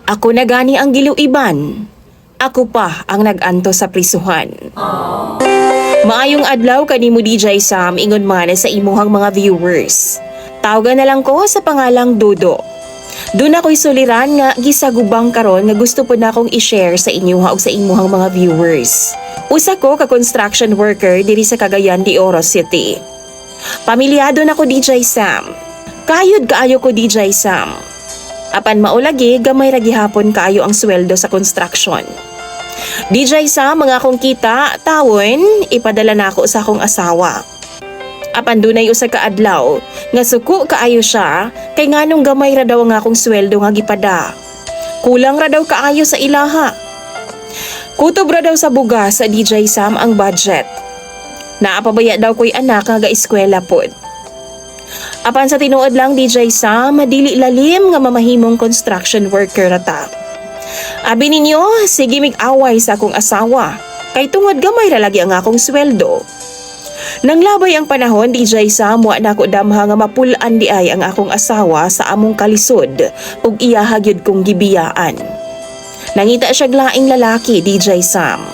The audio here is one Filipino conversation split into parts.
Ako na gani ang giluiban. Ako pa ang nag-anto sa prisuhan. Maayong adlaw kanimo DJ Sam, ingon man sa imuhang mga viewers. Tawagan na lang ko sa pangalang Dodo. Doon ako'y suliran nga gisagubang karon nga gusto po na akong i-share sa inyo o sa imuhang mga viewers. Usa ko ka construction worker diri sa Cagayan de Oro City. Pamilyado na ko DJ Sam. Kayod kaayo ko DJ Sam. Apan maulagi, gamay ra gihapon kaayo ang sweldo sa construction. DJ Sam, mga akong kita, tawon, ipadala na ako sa akong asawa. Apan dunay usa ka adlaw, nga suko kaayo siya, kay nganong gamay ra daw ang akong sweldo nga gipada. Kulang ra daw kaayo sa ilaha. Kutob ra daw sa bugas sa DJ Sam ang budget. Naapabaya daw ko'y anak nga ga-eskwela pod. Apan sa tinuod lang DJ Sam, madili lalim nga mamahimong construction worker rata. Abi ninyo, sige mig-away sa akong asawa, kay tungod gamay ra lagi ang akong sweldo. Nang labay ang panahon, DJ Sam, wa na ko damha nga mapulaan di ay ang akong asawa sa among kalisod ug iya hagyod kong gibiyaan. Nangita siya glaing lalaki, DJ Sam.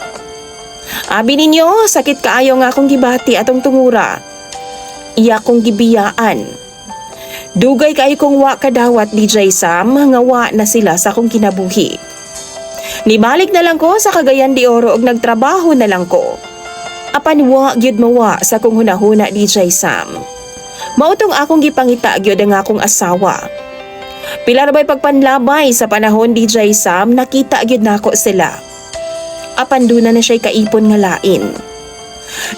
Abi ninyo, sakit kaayo nga akong gibati atong tungura. Iya kong gibiyaan. Dugay kay kong wa kadawat DJ Sam, nga wa na sila sa akong kinabuhi. Nibalik na lang ko sa Cagayan de Oro og nagtrabaho na lang ko. Apan wa gyud mawa sa akong hunahuna DJ Sam. Mautong akong gipangita gyud ang akong asawa. Pila ra bay pagpanlabay sa panahon DJ Sam, nakita gyud nako sila. Apan duna na siya kaipon nga lain.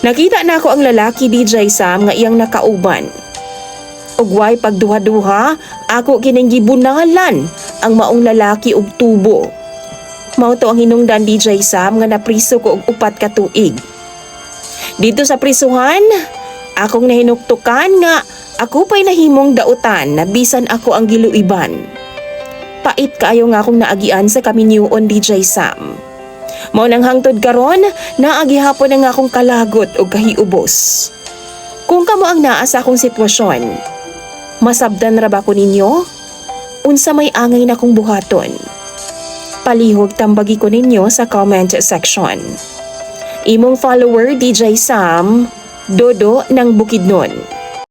Nakita na ako ang lalaki DJ Sam nga iyang nakauban. Ugway pagduha-duha, ako kining gibunalan ang maong lalaki og tubo. Mao to ang hinungdan DJ Sam nga napriso ko og 4 ka tuig. Dito sa prisuhan, akong nahinuktukan nga ako pa'y nahimong dautan na bisan ako ang giluiban. Pait kaayo nga akong naagian sa kaminyuon DJ Sam. Mao nang hangtod karon, naagi hapon ang akong kalagot o kahiubos. Kung kamo ang naa sa akong sitwasyon, masabdan ra ba ko ninyo? Unsa may angay na kong buhaton? Palihog tambagi ko ninyo sa comment section. Imong follower DJ Sam, Dodo ng Bukidnon.